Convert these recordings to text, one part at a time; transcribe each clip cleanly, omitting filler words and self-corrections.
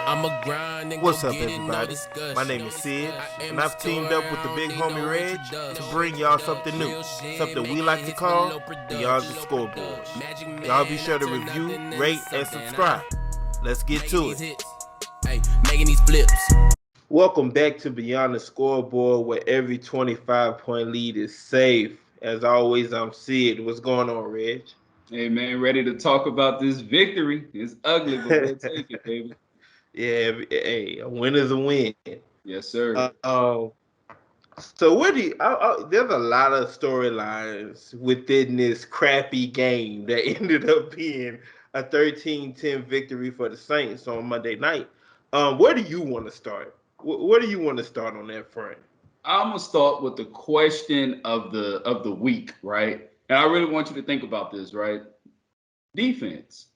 What's up, everybody? My name is Sid, and I've teamed up with the big homie Reg to bring y'all something new, something we like to call Beyond the Scoreboard. Y'all be sure to review, rate, and subscribe. Let's get to it. Making these flips. Welcome back to Beyond the Scoreboard, where every 25-point lead is safe. As always, I'm Sid. What's going on, Reg? Hey, man, ready to talk about this victory. It's ugly, but we'll take it, baby. Yeah, hey, a win is a win. Yes, sir. So what do you? There's a lot of storylines within this crappy game that ended up being a 13-10 victory for the Saints on Monday night. Where do you want to start? Where do you want to start on that front? I'm gonna start with the question of the week, right? And I really want you to think about this, right? Defense.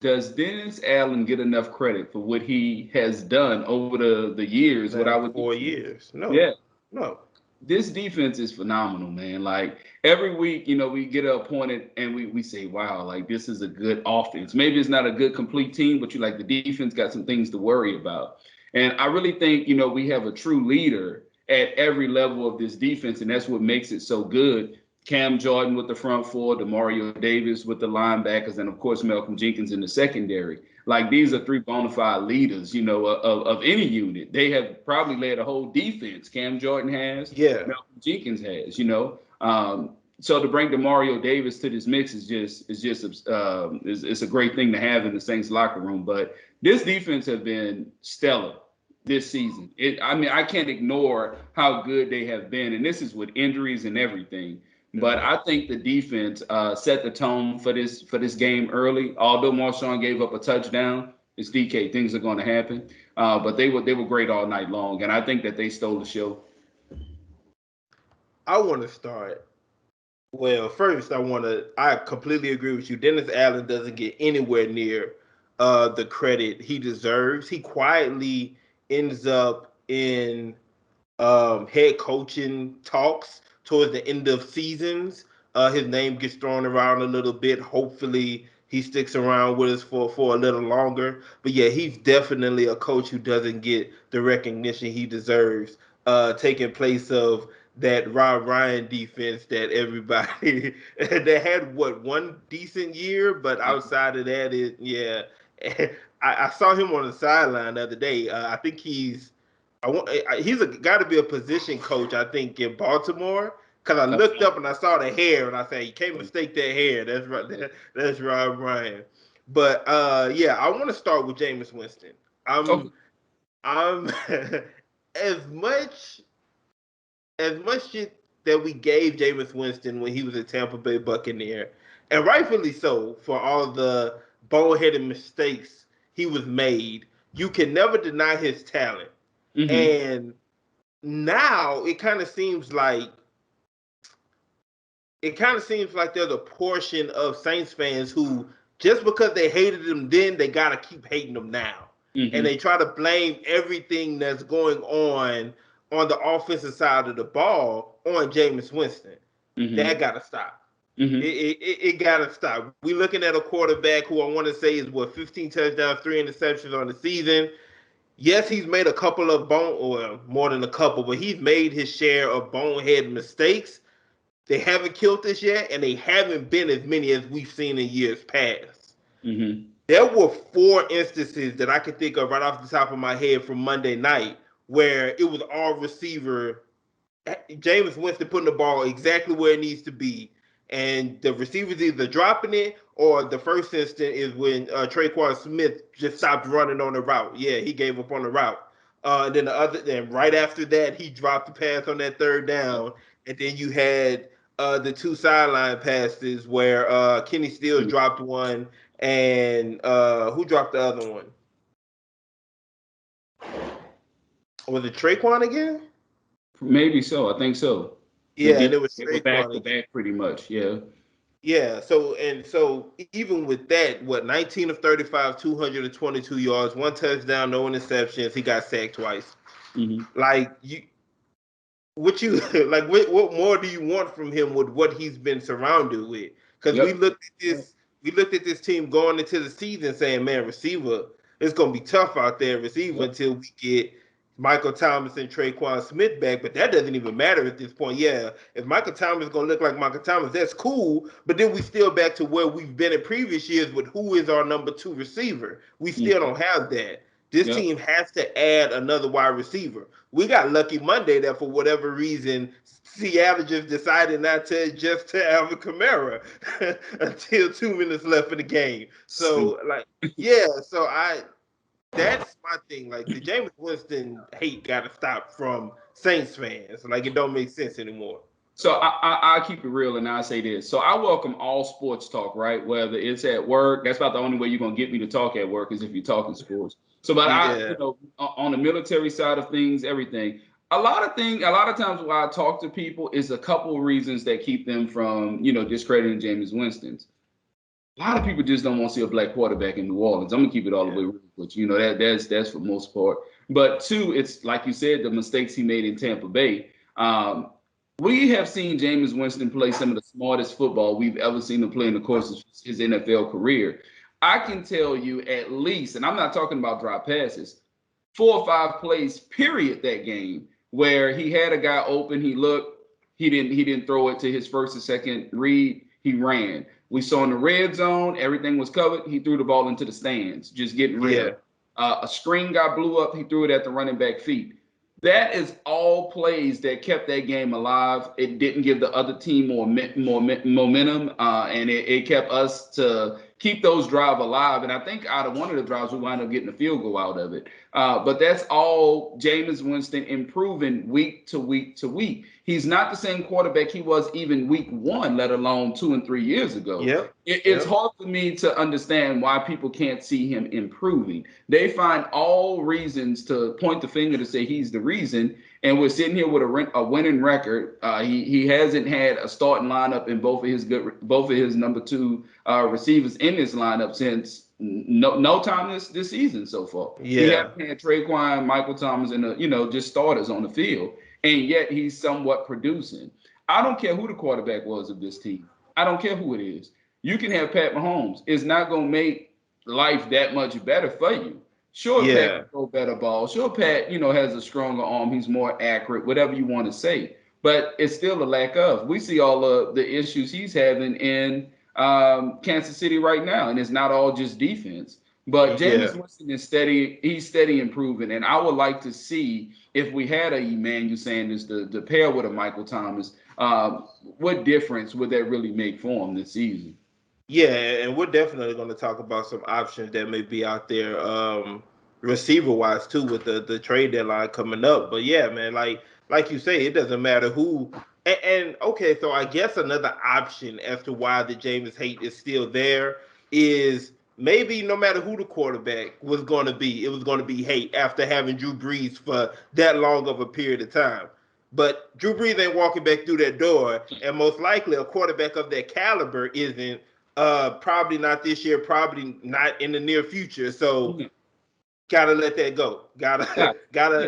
Does Dennis Allen get enough credit for what he has done over the years with our 4 years? No, Yeah. no. This defense is phenomenal, man. Like every week, we get appointed and we say, wow, like this is a good offense. Maybe it's not a good complete team, but you like the defense got some things to worry about. And I really think, we have a true leader at every level of this defense, and that's what makes it so good. Cam Jordan with the front four, Demario Davis with the linebackers, and of course Malcolm Jenkins in the secondary. Like these are three bona fide leaders, of any unit. They have probably led a whole defense. Cam Jordan has, Yeah. Malcolm Jenkins has, So to bring Demario Davis to this mix is a great thing to have in the Saints locker room. But this defense has been stellar this season. I can't ignore how good they have been, and this is with injuries and everything. But I think the defense set the tone for this game early. Although Marshawn gave up a touchdown, it's DK. Things are going to happen. But they were great all night long, and I think that they stole the show. I want to start. Well, first, I completely agree with you. Dennis Allen doesn't get anywhere near the credit he deserves. He quietly ends up in head coaching talks towards the end of seasons. His name gets thrown around a little bit. Hopefully, he sticks around with us for a little longer. But yeah, he's definitely a coach who doesn't get the recognition he deserves, taking place of that Rob Ryan defense that everybody that had one decent year, but outside of that, I saw him on the sideline the other day. I think he's got to be a position coach, I think, in Baltimore. Because I looked up and I saw the hair, and I said, you can't mistake that hair. That's right. That's Rob Ryan. But yeah, I want to start with Jameis Winston. I'm as much shit that we gave Jameis Winston when he was a Tampa Bay Buccaneer, and rightfully so for all the boneheaded mistakes he was made. You can never deny his talent. Mm-hmm. And now it kind of seems like there's a portion of Saints fans who, just because they hated him then, they gotta keep hating him now. Mm-hmm. And they try to blame everything that's going on the offensive side of the ball on Jameis Winston. Mm-hmm. That gotta stop. Mm-hmm. It gotta stop. We're looking at a quarterback who I want to say is 15 touchdowns, 3 interceptions on the season. Yes, he's made a couple of more than a couple, but he's made his share of bonehead mistakes. They haven't killed us yet, and they haven't been as many as we've seen in years past. Mm-hmm. There were 4 instances that I can think of right off the top of my head from Monday night where it was all receiver, Jameis Winston putting the ball exactly where it needs to be, and the receivers either dropping it, or the first instant is when Traquan Smith just stopped running on the route. Yeah, he gave up on the route. And then right after that, he dropped the pass on that third down, and then you had the 2 sideline passes where Kenny Steele dropped one, and who dropped the other one? Was it Traquan again? Maybe so. I think so. Yeah, and it was back to back pretty much. Yeah. Yeah. So even with that, 19 of 35, 222 yards, 1 touchdown, no interceptions. He got sacked twice. Mm-hmm. What more do you want from him with what he's been surrounded with? Because we looked at this team going into the season saying, man, receiver it's gonna be tough out there receiver until we get Michael Thomas and Traquan Smith back, but that doesn't even matter at this point. Yeah, if Michael Thomas is gonna look like Michael Thomas, that's cool. But then we still back to where we've been in previous years with who is our number 2 receiver. We still don't have that. This team has to add another wide receiver. We got lucky Monday that for whatever reason Seattle just decided not to Alvin Kamara until 2 minutes left in the game. So that's my thing. Like the Jameis Winston hate got to stop from Saints fans. Like it don't make sense anymore. So I keep it real and I say this. So I welcome all sports talk, right? Whether it's at work, that's about the only way you're gonna get me to talk at work is if you're talking sports. So, but on the military side of things, everything. A lot of times when I talk to people is a couple of reasons that keep them from, discrediting Jameis Winston. A lot of people just don't want to see a black quarterback in New Orleans. I'm gonna keep it all the way real with you. That's for most part. But two, it's like you said, the mistakes he made in Tampa Bay. We have seen Jameis Winston play some of the smartest football we've ever seen him play in the course of his NFL career. I can tell you at least, and I'm not talking about drop passes, 4 or 5 plays, period, that game where he had a guy open, he looked, he didn't throw it to his first or second read, he ran. We saw in the red zone, everything was covered. He threw the ball into the stands, just getting rid of it. A screen got blew up. He threw it at the running back feet. That is all plays that kept that game alive. It didn't give the other team more momentum, and it kept us to keep those drives alive. And I think out of one of the drives, we wound up getting a field goal out of it. But that's all Jameis Winston improving week to week to week. He's not the same quarterback he was even week 1, let alone 2 and 3 years ago. It's hard for me to understand why people can't see him improving. They find all reasons to point the finger to say he's the reason. And we're sitting here with a winning record. He hasn't had a starting lineup in both of his number 2 receivers in this lineup since no time this season so far. He hasn't had Traquan, Michael Thomas, and just starters on the field, and yet he's somewhat producing. I don't care who the quarterback was of this team. I don't care who it is. You can have Pat Mahomes. It's not going to make life that much better for you. Sure, Pat can throw better balls. Sure, Pat, has a stronger arm. He's more accurate, whatever you want to say. But it's still a lack of. We see all of the issues he's having in Kansas City right now, and it's not all just defense. But Jameis Winston is steady. He's steady improving, and I would like to see if we had a Emmanuel Sanders to pair with a Michael Thomas, what difference would that really make for him this season? Yeah, and we're definitely going to talk about some options that may be out there, receiver-wise too, with the trade deadline coming up. But yeah, man, like you say, it doesn't matter who. And okay, so I guess another option as to why the Jameis hate is still there is maybe no matter who the quarterback was going to be, it was going to be hate after having Drew Brees for that long of a period of time. But Drew Brees ain't walking back through that door, and most likely a quarterback of that caliber isn't. Probably not this year, probably not in the near future. So gotta let that go. You gotta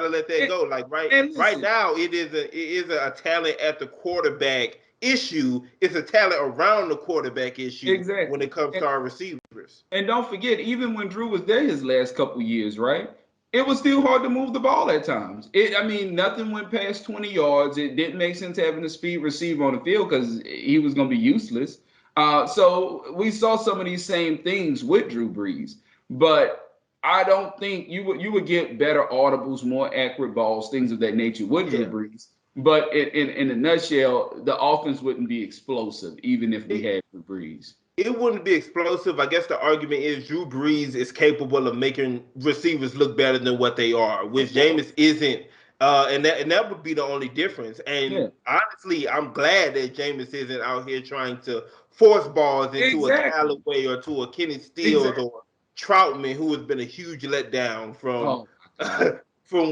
let that go. Like right now, it is a talent at the quarterback issue. It's a talent around the quarterback issue when it comes to our receivers. And don't forget, even when Drew was there his last couple years, right? It was still hard to move the ball at times. Nothing went past 20 yards. It didn't make sense having a speed receiver on the field because he was going to be useless. So we saw some of these same things with Drew Brees, but I don't think you would get better audibles, more accurate balls, things of that nature with Drew Brees. But in a nutshell, the offense wouldn't be explosive even if we had Drew Brees. It wouldn't be explosive. I guess the argument is Drew Brees is capable of making receivers look better than what they are, which Jameis isn't. And that would be the only difference. And honestly, I'm glad that Jameis isn't out here trying to force balls into a Callaway or to a Kenny Stills or Troutman, who has been a huge letdown from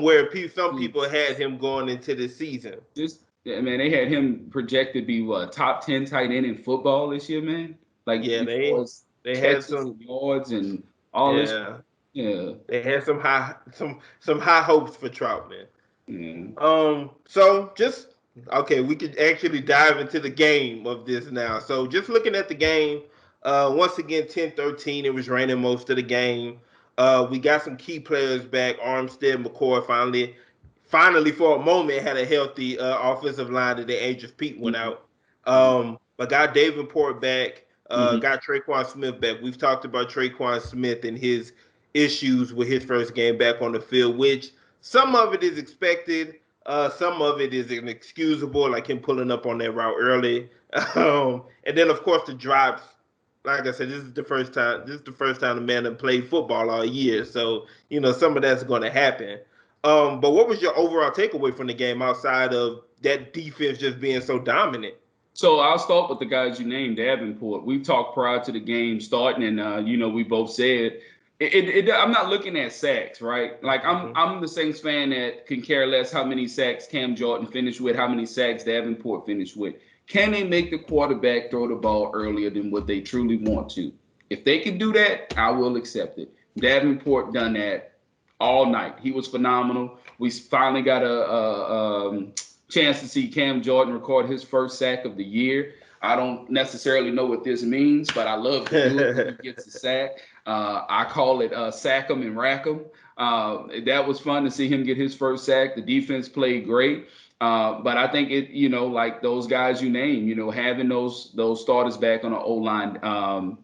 where some people had him going into the season. They had him projected to be top 10 tight end in football this year, man. Like they had some yards and all this. Yeah, they had some high hopes for Troutman. So we could actually dive into the game of this now. So just looking at the game, Once again, 10-13. It was raining most of the game. We got some key players back. Armstead, McCoy finally for a moment had a healthy offensive line that the age of Pete went out. But got Davenport back. Got Traquan Smith back. We've talked about Traquan Smith and his issues with his first game back on the field, which some of it is expected. Some of it is inexcusable, like him pulling up on that route early. And then, of course, the drives. Like I said, this is the first time. This is the first time the man has played football all year. So some of that's going to happen. But what was your overall takeaway from the game outside of that defense just being so dominant? So I'll start with the guys you named, Davenport. We've talked prior to the game starting, and we both said I'm not looking at sacks, right? Like I'm the Saints fan that can care less how many sacks Cam Jordan finished with, how many sacks Davenport finished with. Can they make the quarterback throw the ball earlier than what they truly want to? If they can do that, I will accept it. Davenport done that all night. He was phenomenal. We finally got a chance to see Cam Jordan record his first sack of the year. I don't necessarily know what this means, but I love to do it when he gets a sack. I call it sack 'em and rack 'em. That was fun to see him get his first sack. The defense played great. But I think like those guys you named, having those starters back on the O-line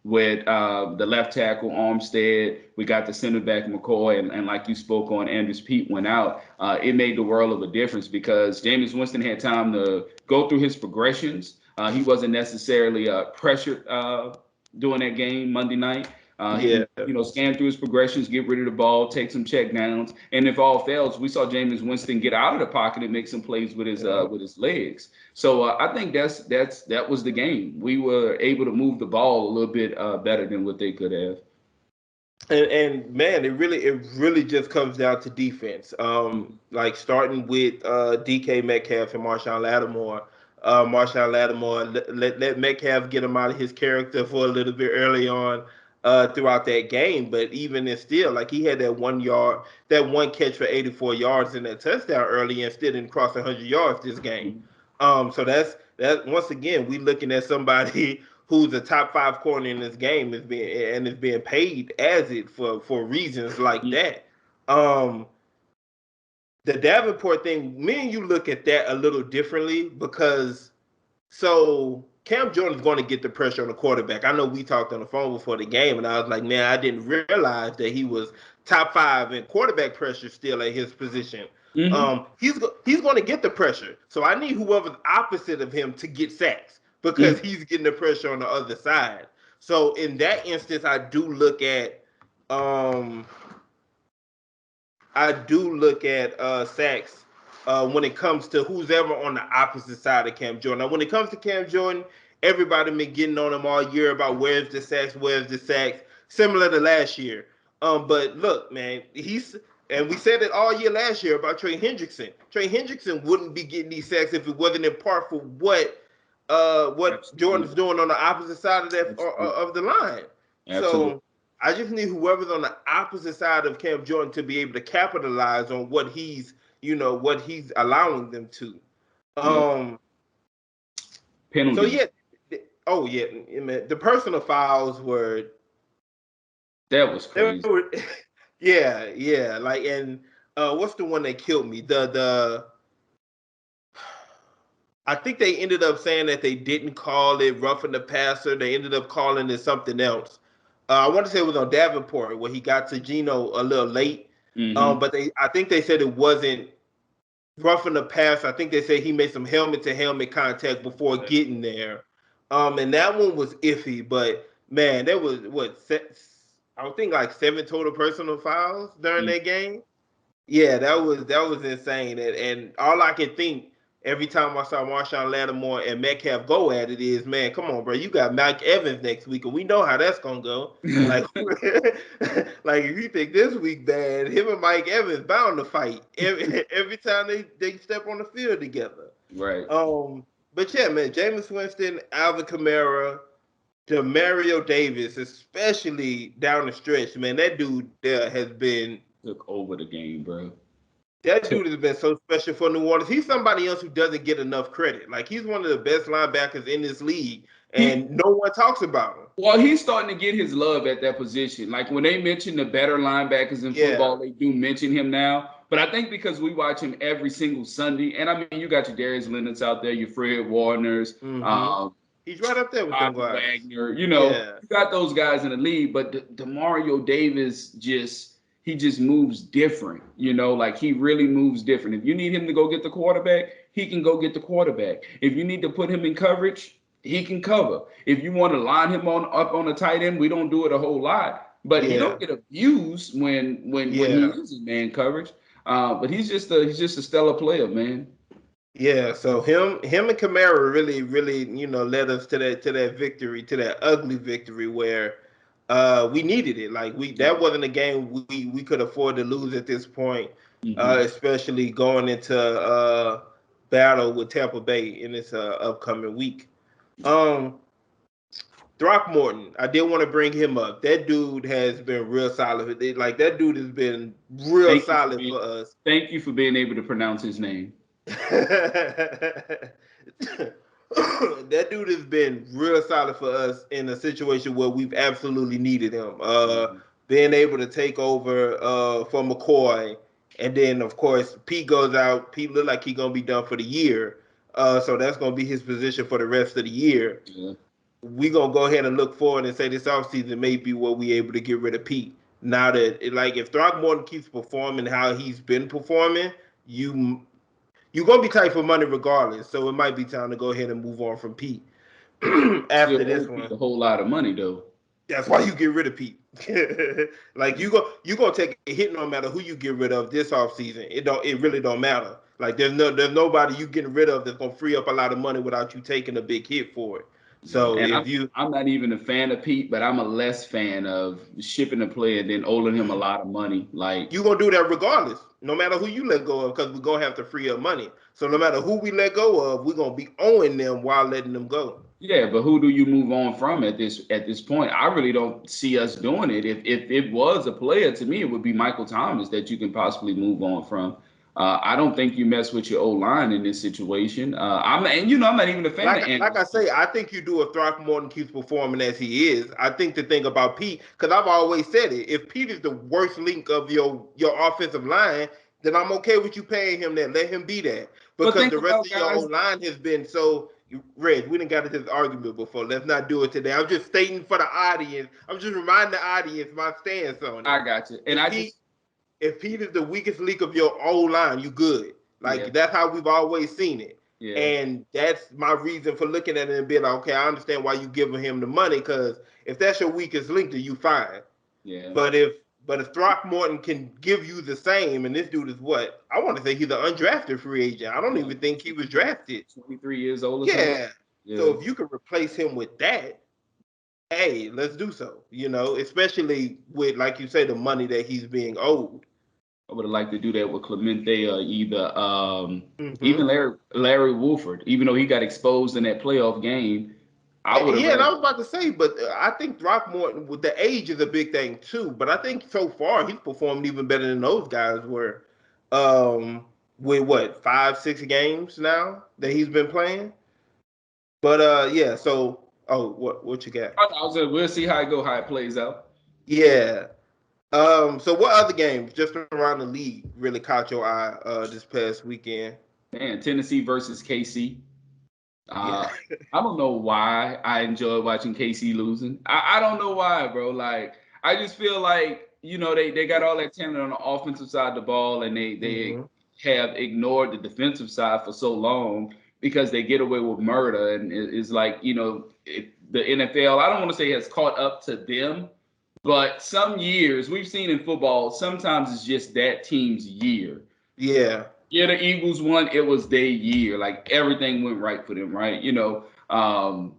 with the left tackle Armstead, we got the center back McCoy, and like you spoke on, Andrews Pete went out. It made the world of a difference because Jameis Winston had time to go through his progressions. He wasn't necessarily pressured during that game Monday night. He scan through his progressions, get rid of the ball, take some check downs, and if all fails, we saw Jameis Winston get out of the pocket and make some plays with his legs. So I think that was the game. We were able to move the ball a little bit better than what they could have. And man, it really just comes down to defense. Like starting with DK Metcalf and Marshawn Lattimore. Marshawn Lattimore let Metcalf get him out of his character for a little bit early on throughout that game. But even still, like he had that one catch for 84 yards and that touchdown early and still didn't cross 100 yards this game. So that's once again, we looking at somebody who's a top 5 corner in this game is being paid as it for reasons like that. The Davenport thing, me and you look at that a little differently because Cam Jordan's going to get the pressure on the quarterback. I know we talked on the phone before the game, and I was like, man, I didn't realize that he was top 5 in quarterback pressure still at his position. He's going to get the pressure. So I need whoever's opposite of him to get sacks because he's getting the pressure on the other side. So in that instance, I do look at sacks when it comes to who's ever on the opposite side of Cam Jordan. Now, when it comes to Cam Jordan, everybody been getting on him all year about where's the sacks, similar to last year. But look, man, and we said it all year last year about Trey Hendrickson. Trey Hendrickson wouldn't be getting these sacks if it wasn't in part for what Jordan's doing on the opposite side of the line. Absolutely. So I just need whoever's on the opposite side of Cam Jordan to be able to capitalize on what he's allowing them to. Penalty. So the personal fouls were. That was crazy. Yeah. Like, and what's the one that killed me? I think they ended up saying that they didn't call it roughing the passer. They ended up calling it something else. I want to say it was on Davenport where he got to Geno a little late. But I think they said it wasn't roughing the pass. I think they said he made some helmet-to-helmet contact before getting there. And that one was iffy. But, man, there was, I would think like 7 total personal fouls during that game. Yeah, that was insane. And all I can think every time I saw Marshawn Lattimore and Metcalf go at it is, man, come on, bro. You got Mike Evans next week, and we know how that's going to go. Like, if you think this week bad, him and Mike Evans bound to fight every time they step on the field together. Right. But, yeah, man, Jameis Winston, Alvin Kamara, Demario Davis, especially down the stretch, man, that dude there has been – took over the game, bro. That dude has been so special for New Orleans. He's somebody else who doesn't get enough credit. Like, he's one of the best linebackers in this league, and no one talks about him. Well, he's starting to get his love at that position. Like when they mention the better linebackers in football, they do mention him now. But I think because we watch him every single Sunday, and I mean, you got your Darius Leonards out there, your Fred Warners, he's right up there with them guys. Wagner, you got those guys in the league. But Demario Davis he just moves different, like he really moves different. If you need him to go get the quarterback, he can go get the quarterback. If you need to put him in coverage, he can cover. If you want to line him up on a tight end, we don't do it a whole lot. But he don't get abused when he is in man coverage. But he's just a stellar player, man. Yeah, so him and Kamara really, led us to that victory, to that ugly victory where we needed it. Like that wasn't a game we could afford to lose at this point, especially going into battle with Tampa Bay in this upcoming week. Throckmorton, I did want to bring him up. That dude has been real solid. Like that dude has been real solid for us. Thank you for being able to pronounce his name. That dude has been real solid for us in a situation where we've absolutely needed him. Being able to take over for McCoy, and then of course Pete goes out. Pete look like he's gonna be done for the year. So that's gonna be his position for the rest of the year. Yeah. We're going to go ahead and look forward and say this offseason may be where we're able to get rid of Pete. Now that, if Throckmorton keeps performing how he's been performing, you're going to be tight for money regardless. So it might be time to go ahead and move on from Pete after this one. A whole lot of money, though. That's why you get rid of Pete. Like, you're going to take a hit no matter who you get rid of this offseason. It really don't matter. Like, there's nobody you getting rid of that's going to free up a lot of money without you taking a big hit for it. So I'm not even a fan of Pete, but I'm a less fan of shipping a player and then owing him a lot of money. Like you're gonna do that regardless, no matter who you let go of, because we're gonna have to free up money. So no matter who we let go of, we're gonna be owing them while letting them go. Yeah, but who do you move on from at this point? I really don't see us doing it. If it was a player, to me, it would be Michael Thomas that you can possibly move on from. I don't think you mess with your O-line in this situation. I'm not even a fan of Anderson. Like I say, I think you do if Throckmorton keeps performing as he is. I think the thing about Pete, because I've always said it, if Pete is the worst link of your offensive line, then I'm okay with you paying him that. Let him be that. Because the rest of your O-line has been so... Reg, we didn't got into this argument before. Let's not do it today. I'm just stating for the audience. I'm just reminding the audience my stance on it. I got you. And if Pete is the weakest link of your O-line, you good. That's how we've always seen it. Yeah. And that's my reason for looking at it and being like, okay, I understand why you giving him the money, because if that's your weakest link, then you fine. Yeah. But if Throckmorton can give you the same, and this dude is what? I want to say he's an undrafted free agent. I don't even think he was drafted. 23 years old or something. Yeah. So if you can replace him with that, hey, let's do so. Especially with, like you say, the money that he's being owed. I would have liked to do that with Clemente or even Larry Wolford, even though he got exposed in that playoff game. And I was about to say, but I think Throckmorton, with the age, is a big thing too. But I think so far he's performed even better than those guys were. With what, 5-6 games now that he's been playing. But yeah. So, what you got? We'll see how it plays out. Yeah. So what other games just around the league really caught your eye this past weekend? Man, Tennessee versus KC. I don't know why I enjoy watching KC losing. I don't know why, bro. Like, I just feel like, they got all that talent on the offensive side of the ball, and they have ignored the defensive side for so long because they get away with murder. And it's like, the NFL, I don't want to say has caught up to them, but some years we've seen in football, sometimes it's just that team's year. Yeah. Yeah, the Eagles won. It was their year. Like, everything went right for them, right? I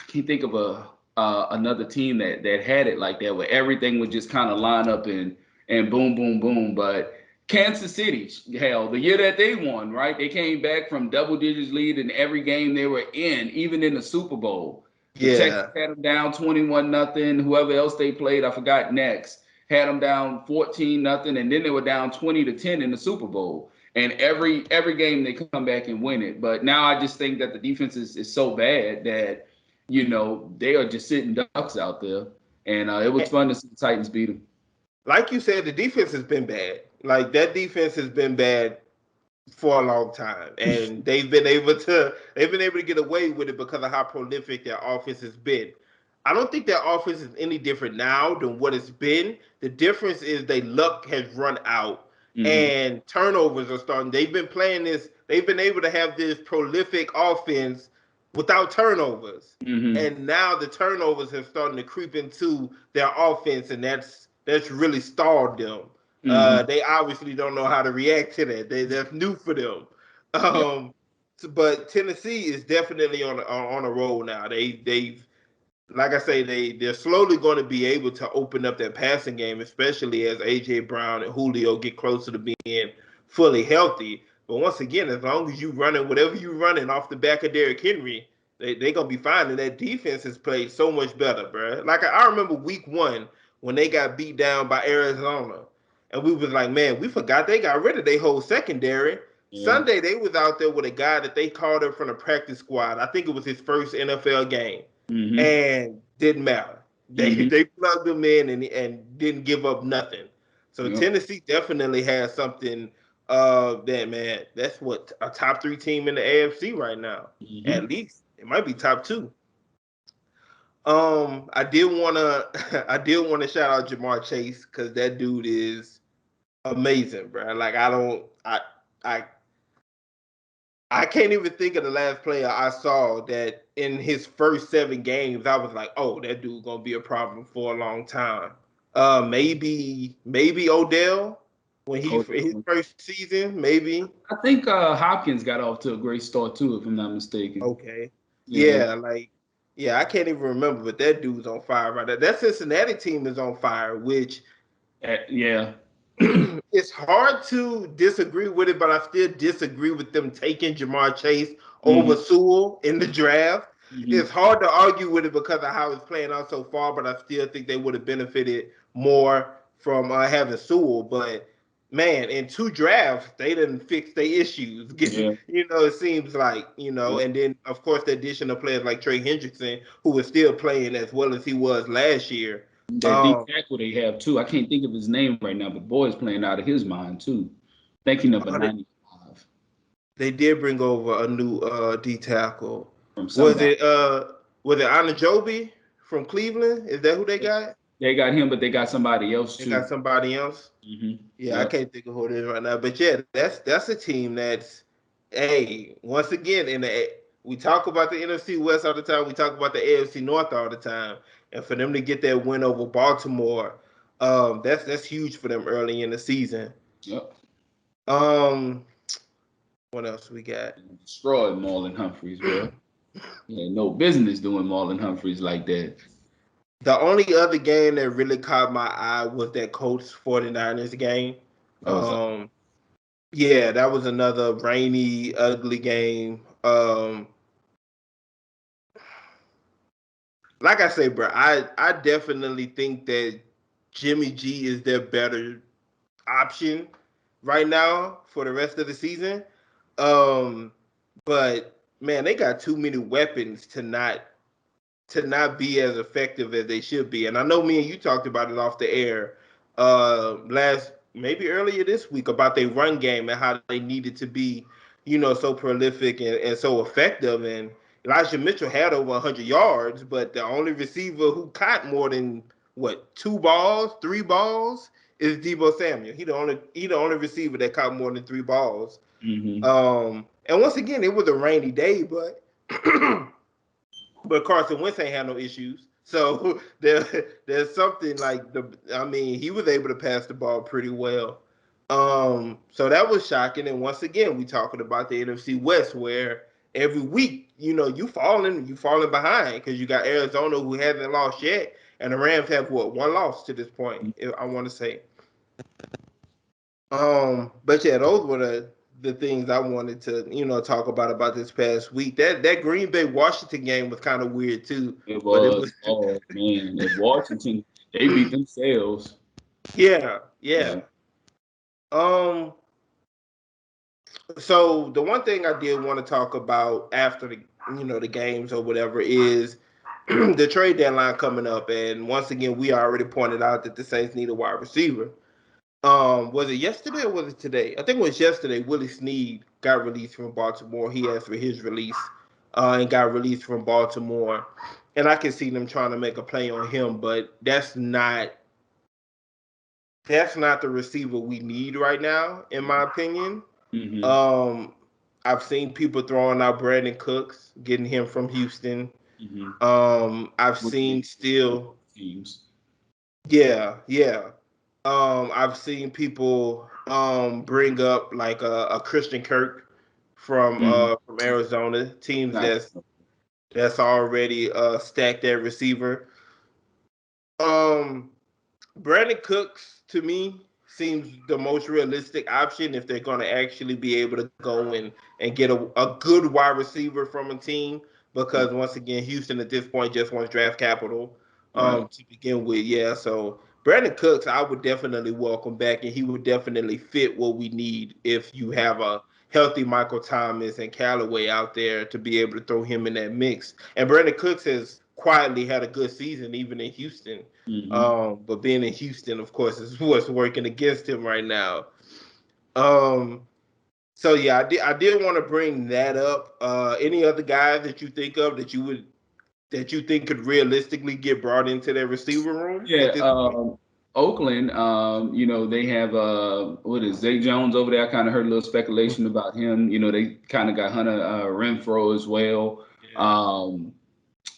can't think of another team that had it like that, where everything would just kind of line up and boom, boom, boom. But Kansas City, hell, the year that they won, right? They came back from double digits lead in every game they were in, even in the Super Bowl. The Texans had them down 21-0. Whoever else they played, I forgot next, had them down 14-0, and then they were down 20-10 in the Super Bowl. And every game they come back and win it. But now I just think that the defense is so bad that they are just sitting ducks out there. And it was fun to see the Titans beat them. Like you said, the defense has been bad. Like that defense has been bad for a long time, and they've been able to get away with it because of how prolific their offense has been. I don't think their offense is any different now than what it's been. The difference is their luck has run out, and turnovers are starting. They've been playing this. They've been able to have this prolific offense without turnovers, and now the turnovers have started to creep into their offense, and that's really stalled them. They obviously don't know how to react to that. That's new for them. But Tennessee is definitely on a roll now. They've like I say, they're slowly going to be able to open up their passing game, especially as AJ Brown and Julio get closer to being fully healthy. But once again, as long as you running whatever you running off the back of Derrick Henry, they gonna be fine. And that defense has played so much better, bro. Like I remember week 1 when they got beat down by Arizona, and we was like, man, we forgot they got rid of their whole secondary. Yeah. Sunday they was out there with a guy that they called up from the practice squad. I think it was his first NFL game. And didn't matter. They plugged him in and didn't give up nothing. So Tennessee definitely has something that, man, that's what a top 3 team in the AFC right now. At least it might be top 2. I did wanna shout out Jamar Chase because that dude is amazing, bro. Like I can't even think of the last player I saw that in his first 7 games, I was like, oh, that dude gonna be a problem for a long time. Maybe Odell when his first season, maybe. I think Hopkins got off to a great start too, if I'm not mistaken. Okay. Yeah, I can't even remember, but that dude's on fire right now. That Cincinnati team is on fire, which it's hard to disagree with it, but I still disagree with them taking Jamar Chase over Sewell in the draft. It's hard to argue with it because of how it's playing out so far, but I still think they would have benefited more from having Sewell. But man, in 2 drafts, they didn't fix their issues. It seems like, and then of course the addition of players like Trey Hendrickson, who was still playing as well as he was last year. That D tackle they have too. I can't think of his name right now, but boy's playing out of his mind too. Thinking of a 95. They did bring over a new D tackle. Was it Anajobi from Cleveland? Is that who they got? They got him, but they got somebody else too. They got somebody else. I can't think of who it is right now. But yeah, that's a team that's once again we talk about the NFC West all the time. We talk about the AFC North all the time. And for them to get that win over Baltimore, that's huge for them early in the season. Yep. What else we got? Destroyed Marlon Humphreys, bro. No business doing Marlon Humphreys like that. The only other game that really caught my eye was that Colts 49ers game. That was another rainy, ugly game. Like I say, bro, I definitely think that Jimmy G is their better option right now for the rest of the season. But man, they got too many weapons to not be as effective as they should be. And I know me and you talked about it off the air maybe earlier this week about their run game and how they needed to be, so prolific and so effective. And Elijah Mitchell had over 100 yards, but the only receiver who caught more than 3 balls is Deebo Samuel. He the only receiver that caught more than 3 balls. And once again, it was a rainy day, but Carson Wentz ain't had no issues. So there's something like he was able to pass the ball pretty well. So that was shocking. And once again, we talking about the NFC West, where every week, you falling behind because you got Arizona who hasn't lost yet, and the Rams have 1 loss to this point, I want to say. But yeah, those were the things I wanted to, talk about this past week. That Green Bay Washington game was kind of weird too. It was. Oh man, if Washington, they beat themselves. Yeah. So the one thing I did want to talk about after the games or whatever is the trade deadline coming up, and once again, we already pointed out that the Saints need a wide receiver. Was it yesterday or was it today? I think it was yesterday. Willie Snead got released from Baltimore. He asked for his release, and got released from Baltimore. And I can see them trying to make a play on him, but that's not the receiver we need right now, in my opinion. I've seen people throwing out Brandon Cooks, getting him from Houston. I've seen still teams. Yeah. I've seen people bring up like a Christian Kirk from Arizona, teams that's already stacked at receiver. Um, Brandon Cooks to me seems the most realistic option if they're going to actually be able to go and get a good wide receiver from a team, because once again, Houston at this point just wants draft capital to begin with. Yeah, so Brandon Cooks, I would definitely welcome back, and he would definitely fit what we need if you have a healthy Michael Thomas and Callaway out there to be able to throw him in that mix. And Brandon Cooks has quietly had a good season even in Houston. But being in Houston, of course, is what's working against him right now. So yeah, I did want to bring that up. Any other guys that you think of that you think could realistically get brought into their receiver room at this point? Oakland, they have what is Zay Jones over there. I kind of heard a little speculation about him. They kind of got Hunter Renfro as well. Yeah.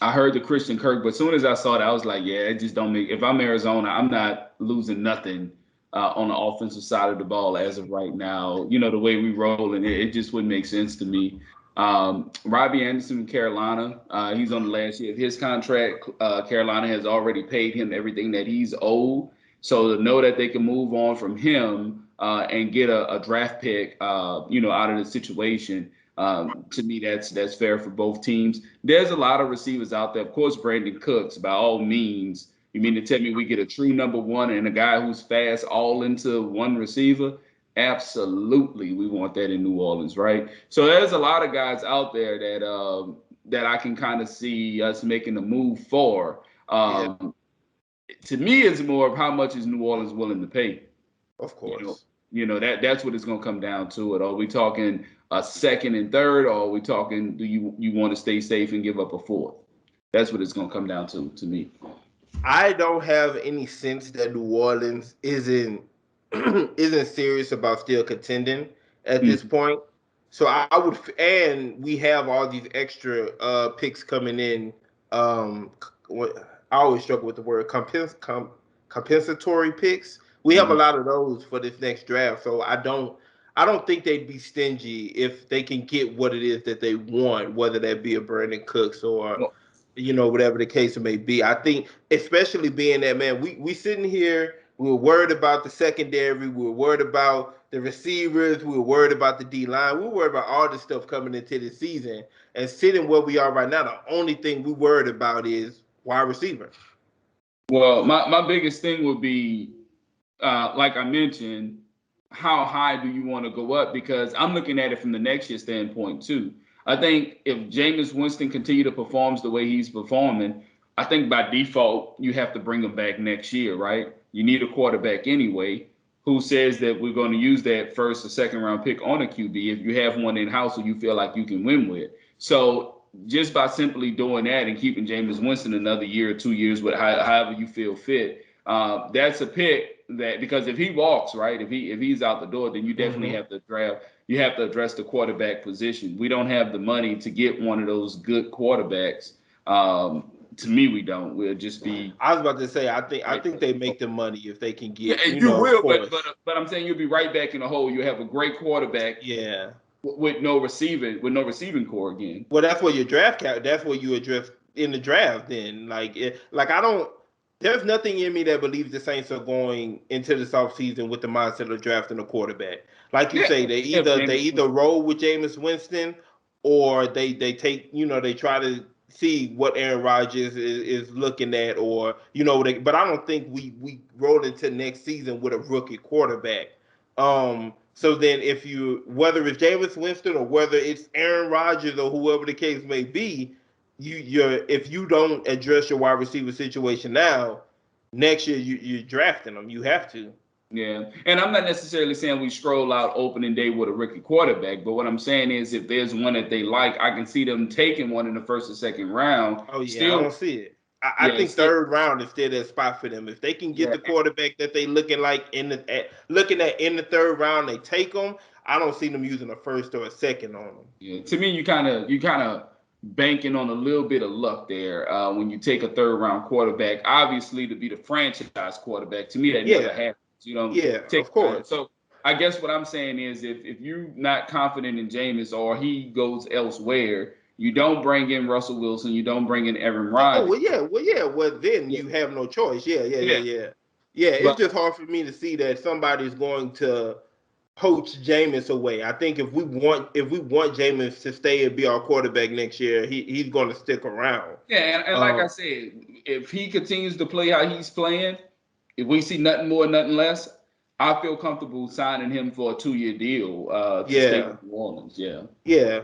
I heard the Christian Kirk, but as soon as I saw that, I was like, yeah, it just don't make. If I'm Arizona, I'm not losing nothing on the offensive side of the ball as of right now. The way we roll, and it just wouldn't make sense to me. Robbie Anderson in Carolina, he's on the last year of his contract. Carolina has already paid him everything that he's owed. So to know that they can move on from him and get a draft pick, out of the situation. To me, that's fair for both teams. There's a lot of receivers out there. Of course, Brandon Cooks, by all means. You mean to tell me we get a true number one and a guy who's fast all into one receiver? Absolutely, we want that in New Orleans, right? So there's a lot of guys out there that I can kind of see us making a move for. To me, it's more of how much is New Orleans willing to pay. Of course. That's what it's going to come down to. Are we talking a second and third, or are we talking, do you want to stay safe and give up a fourth? That's what it's going to come down to me. I don't have any sense that New Orleans isn't serious about still contending at this point. So I would, and we have all these extra picks coming in. I always struggle with the word compensatory picks. We have a lot of those for this next draft. So I don't think they'd be stingy if they can get what it is that they want, whether that be a Brandon Cooks or whatever the case may be. I think, especially being that, man, we sitting here, we were worried about the secondary, we were worried about the receivers, we were worried about the D line, we were worried about all this stuff coming into the season. And sitting where we are right now, the only thing we worried about is wide receiver. Well, my biggest thing would be, like I mentioned, how high do you want to go up? Because I'm looking at it from the next year standpoint too. I think if Jameis Winston continue to perform the way he's performing, I think by default you have to bring him back next year, right? You need a quarterback anyway. Who says that we're going to use that first or second round pick on a QB if you have one in house who you feel like you can win with? So just by simply doing that and keeping Jameis Winston another year or 2 years, with however you feel fit, that's a pick that, because if he walks, right, if he's out the door, then you definitely have to draft. You have to address the quarterback position. We don't have the money to get one of those good quarterbacks. To me, we don't. We'll just be. I was about to say, I think they make the money if they can get. Yeah, and you will, but I'm saying you'll be right back in the hole. You have a great quarterback. Yeah. With no receiving core again. Well, that's where your draft cap. That's where you address in the draft. Then, I don't. There's nothing in me that believes the Saints are going into this offseason with the mindset of drafting a quarterback. Like you say, they either roll with Jameis Winston, or they take, they try to see what Aaron Rodgers is looking at, or but I don't think we roll into next season with a rookie quarterback. So then, whether it's Jameis Winston or whether it's Aaron Rodgers or whoever the case may be, if you don't address your wide receiver situation now, next year you're drafting them. You have to. Yeah, and I'm not necessarily saying we stroll out opening day with a rookie quarterback, but what I'm saying is if there's one that they like, I can see them taking one in the first or second round. Oh yeah, I Still, don't see it. I yeah, think still, third round is still that spot for them. If they can get yeah, the quarterback that they looking at in the third round, they take them. I don't see them using a first or a second on them. yeah. To me, you kind of banking on a little bit of luck there when you take a third round quarterback. Obviously, to be the franchise quarterback, to me that never Yeah, happens. You don't yeah, take of course. so. I guess what I'm saying is if you're not confident in Jameis or he goes elsewhere, you don't bring in Russell Wilson, you don't bring in Aaron Oh Rodgers. well, yeah. Well, then Yeah, you have no choice. Yeah, yeah, yeah, yeah. yeah. Yeah, it's But just hard for me to see that somebody's going to poach Jameis away. I think if we want Jameis to stay and be our quarterback next year, he's going to stick around. yeah, and like I said, if he continues to play how he's playing, if we see nothing more, nothing less, I feel comfortable signing him for a 2-year deal to stay Yeah, with New Orleans. Yeah. yeah.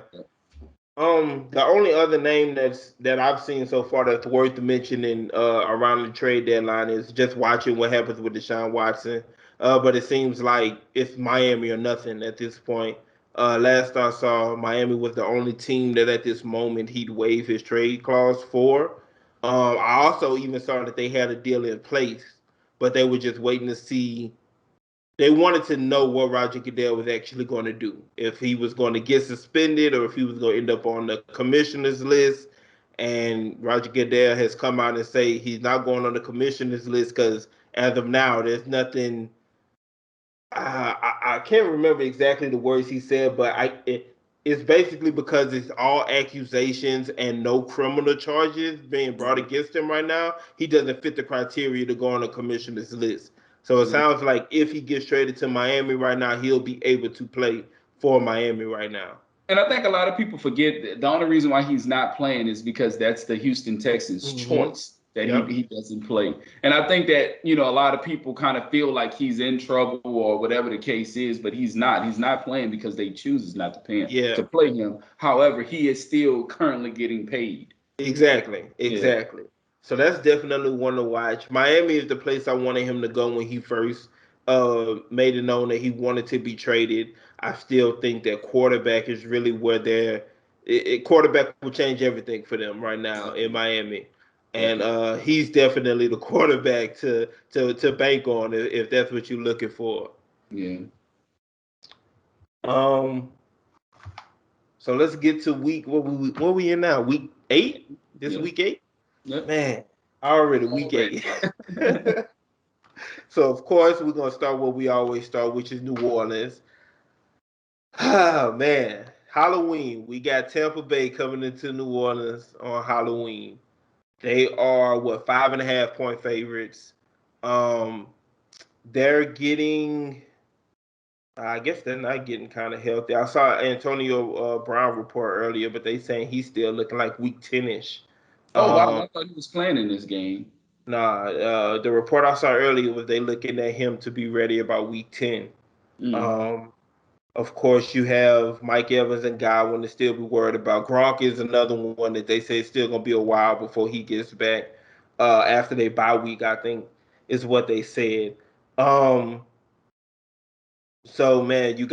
The only other name that I've seen so far that's worth mentioning around the trade deadline is just watching what happens with Deshaun Watson. But it seems like it's Miami or nothing at this point. Last I saw, Miami was the only team that at this moment he'd waive his trade clause for. I also even saw that they had a deal in place, but they were just waiting to see they wanted to know what Roger Goodell was actually going to do. If he was going to get suspended or if he was going to end up on the commissioner's list. And Roger Goodell has come out and say he's not going on the commissioner's list because as of now, there's nothing. I can't remember exactly the words he said, but it's basically because it's all accusations and no criminal charges being brought against him right now. He doesn't fit the criteria to go on the commissioner's list. So it Mhm. sounds like if he gets traded to Miami right now, he'll be able to play for Miami right now. And I think a lot of people forget that the only reason why he's not playing is because that's the Houston Texans' Mm-hmm. choice that Yep. he doesn't play. And I think that, a lot of people kind of feel like he's in trouble or whatever the case is, but he's not. He's not playing because they chooses not to pay him, Yeah. to play him. However, he is still currently getting paid. Exactly. Yeah. Exactly. So that's definitely one to watch. Miami is the place I wanted him to go when he first made it known that he wanted to be traded. I still think that quarterback is really where quarterback will change everything for them right now in Definitely. Miami. And Definitely. he's definitely the quarterback to bank on if that's what you're looking for. Yeah. Um so let's get to what we in now? Week 8? This Yeah. week 8? Yep. Man, already week Already. 8. So of course we're gonna start what we always start, which is New Orleans. Oh man, Halloween. We got Tampa Bay coming into New Orleans on Halloween. They are 5.5 point favorites. Um, they're getting. I guess they're not getting kind of healthy. I saw Antonio Brown report earlier, but they saying he's still looking like week 10ish. Oh, wow. Um, I thought he was playing in this game. nah, the report I saw earlier was they looking at him to be ready about week 10. Mm. Um, of course, you have Mike Evans and Godwin to still be worried about. Gronk is another one that they say is still going to be a while before he gets back. After they bye week, I think is what they said. Um, so man, you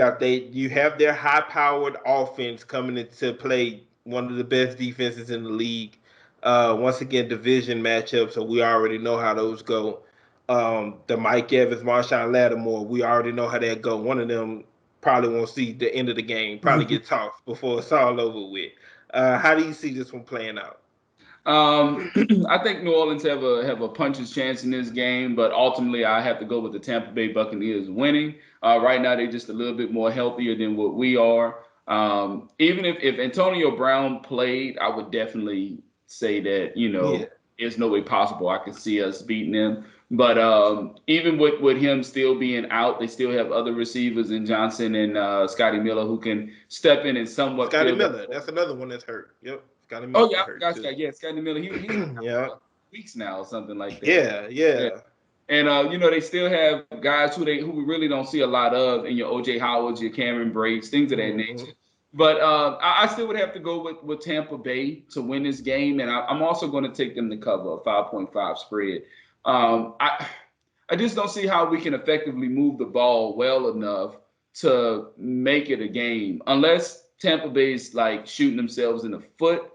have their high powered offense coming into play, one of the best defenses in the league. Once again, division matchup, so we already know how those go. The Mike Evans, Marshawn Lattimore, we already know how that go. One of them probably won't see the end of the game, probably get tossed before it's all over with. How do you see this one playing out? I think New Orleans have a puncher's chance in this game, but ultimately I have to go with the Tampa Bay Buccaneers winning. Right now they're just a little bit more healthier than what we are. Even if Antonio Brown played, I would definitely say that Yeah, there's no way possible I could see us beating them. But even with him still being out, they still have other receivers in Johnson and Scotty Miller who can step in and somewhat Scotty fill that Miller, that's role. another one that's hurt. Yep, Scotty Oh Miller yeah, I hurt forgot too. Scott. Yeah, Scotty Miller. He's been out Yeah, for weeks now or something like that. yeah, Yeah. yeah. And they still have guys who we really don't see a lot of in your OJ Howards, your Cameron Braves, things of that Hmm. nature. But I still would have to go with Tampa Bay to win this game, and I'm also going to take them to cover a 5.5 spread. I just don't see how we can effectively move the ball well enough to make it a game unless Tampa Bay's like shooting themselves in the foot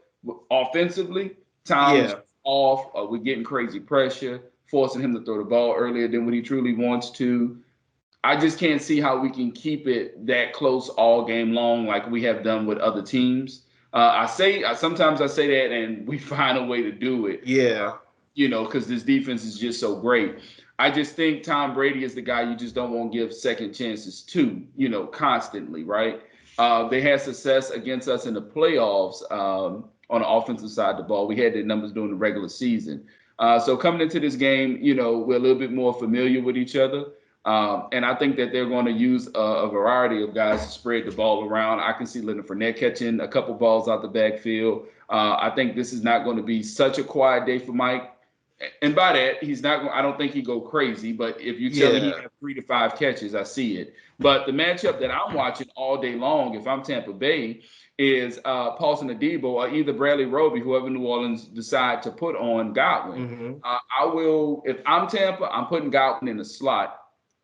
offensively. Tom's off. We're getting crazy pressure, forcing him to throw the ball earlier than what he truly wants to. I just can't see how we can keep it that close all game long like we have done with other teams. Sometimes I say that and we find a way to do it. Yeah. Because this defense is just so great. I just think Tom Brady is the guy you just don't want to give second chances to, constantly, right? They had success against us in the playoffs on the offensive side of the ball. We had their numbers during the regular season. So coming into this game, we're a little bit more familiar with each other. And I think that they're going to use a variety of guys to spread the ball around. I can see Leonard Fournette catching a couple balls out the backfield. I think this is not going to be such a quiet day for Mike. And by that, he's not. I don't think he go crazy. But if you tell me he have 3 to 5 catches, I see it. But the matchup that I'm watching all day long, if I'm Tampa Bay, is Paulson Adebo or either Bradley Roby, whoever New Orleans decide to put on Godwin. I will. If I'm Tampa, I'm putting Godwin in the slot.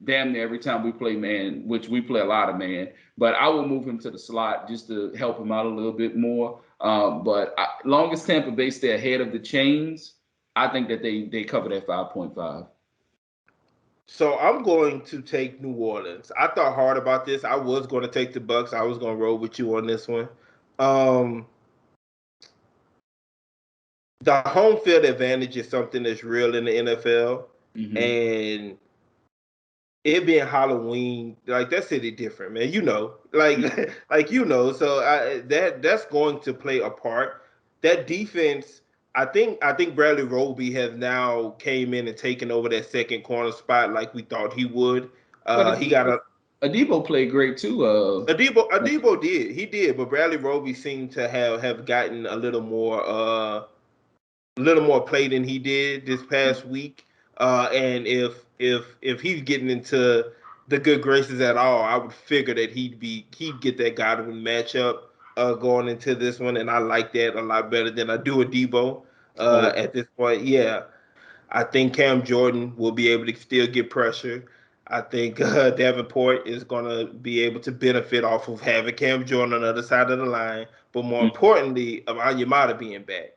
Damn near every time we play man, which we play a lot of man, but I will move him to the slot just to help him out a little bit more. But long as Tampa Bay stay ahead of the chains, I think that they cover that 5.5. So I'm going to take New Orleans. I thought hard about this. I was going to take the Bucs. I was going to roll with you on this one. The home field advantage is something that's real in the NFL, and it being Halloween, like that's city different, man. So that's going to play a part. That defense, I think Bradley Roby has now came in and taken over that second corner spot like we thought he would. Adebo played great too. Adebo did, but Bradley Roby seemed to have gotten a little more play than he did this past week. And if he's getting into the good graces at all, I would figure that he'd get that Godwin matchup going into this one, and I like that a lot better than I do a Debo at this point. Yeah, I think Cam Jordan will be able to still get pressure. I think Davenport is going to be able to benefit off of having Cam Jordan on the other side of the line, but more importantly, of Yamada being back.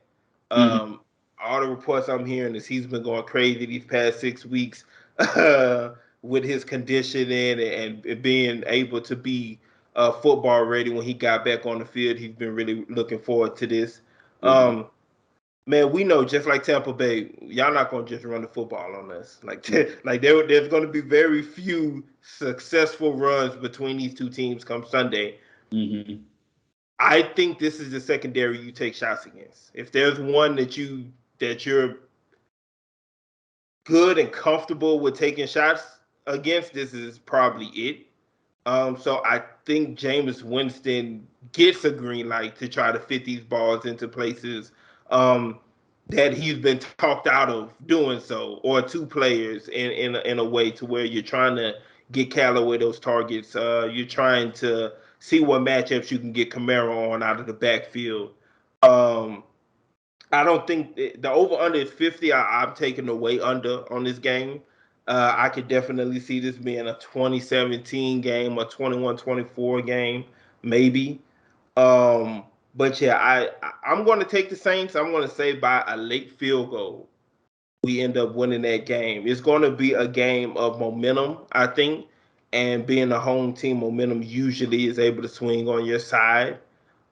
All the reports I'm hearing is he's been going crazy these past 6 weeks with his conditioning and being able to be football ready when he got back on the field. He's been really looking forward to this. Man, we know just like Tampa Bay, y'all not gonna just run the football on us. There's gonna be very few successful runs between these two teams come Sunday. I think this is the secondary you take shots against. If there's one that you're good and comfortable with taking shots against, this is probably it. So I think Jameis Winston gets a green light to try to fit these balls into places that he's been talked out of doing so, or two players in a way to where you're trying to get Callaway those targets. You're trying to see what matchups you can get Kamara on out of the backfield. I don't think the over-under is 50. I'm taking the way under on this game. I could definitely see this being a 2017 game, a 21-24 game, maybe. But yeah, I'm going to take the Saints. I'm going to say by a late field goal, we end up winning that game. It's going to be a game of momentum, I think. And being a home team, momentum usually is able to swing on your side.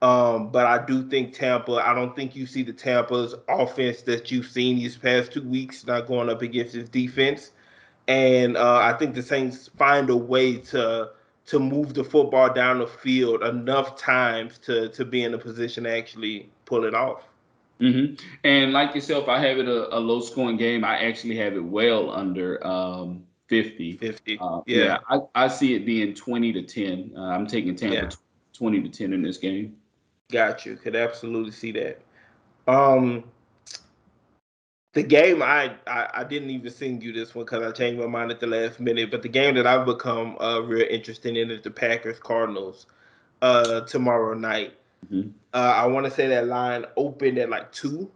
But I do think Tampa, I don't think you see the Tampa's offense that you've seen these past 2 weeks not going up against his defense. And I think the Saints find a way to move the football down the field enough times to be in a position to actually pull it off. And like yourself, I have it a low scoring game. I actually have it well under 50. 50. I see it being 20-10. I'm taking Tampa 20-10 in this game. Got you. Could absolutely see that. The game I didn't even sing you this one because I changed my mind at the last minute. But the game that I've become real interested in is the Packers Cardinals. tomorrow night. Mm-hmm. I want to say that line opened at like 2.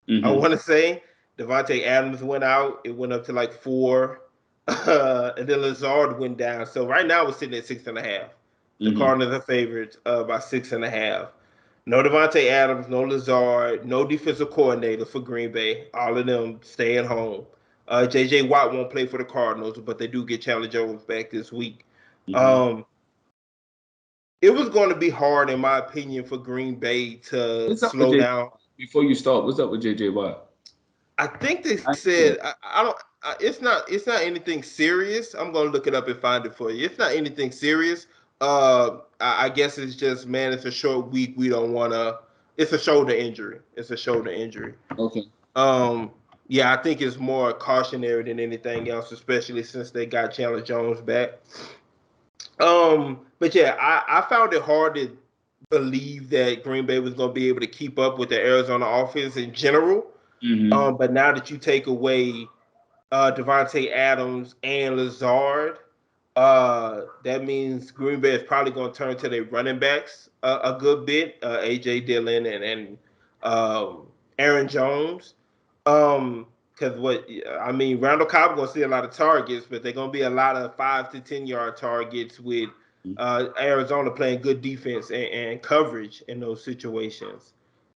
I Mm-hmm. want to say Devontae Adams went out. It went up to like 4. And then Lazard went down. So right now we're sitting at 6.5. The Mm-hmm. Cardinals are favorites by 6.5. No Devontae Adams, no Lazard, no defensive coordinator for Green Bay. All of them stay at home. J.J. Watt won't play for the Cardinals, but they do get Chandler Jones back this week. Mm-hmm. It was going to be hard, in my opinion, for Green Bay to What's up with slow JJ? down. Before you start, what's up with JJ Watt? I think they I said I don't. It's not anything serious. I'm gonna look it up and find it for you. It's not anything serious. I guess it's just, man. It's a short week. We don't want to. It's a shoulder injury. It's a shoulder injury. Okay. Um, yeah, I think it's more cautionary than anything else, especially since they got Chandler Jones back. But yeah, I found it hard to believe that Green Bay was going to be able to keep up with the Arizona offense in general. Mm-hmm. But now that you take away Devontae Adams and Lazard, that means Green Bay is probably going to turn to their running backs a good bit, AJ Dillon and Aaron Jones. Because Randall Cobb going to see a lot of targets, but they're going to be a lot of 5 to 10 yard targets with Arizona playing good defense and coverage in those situations.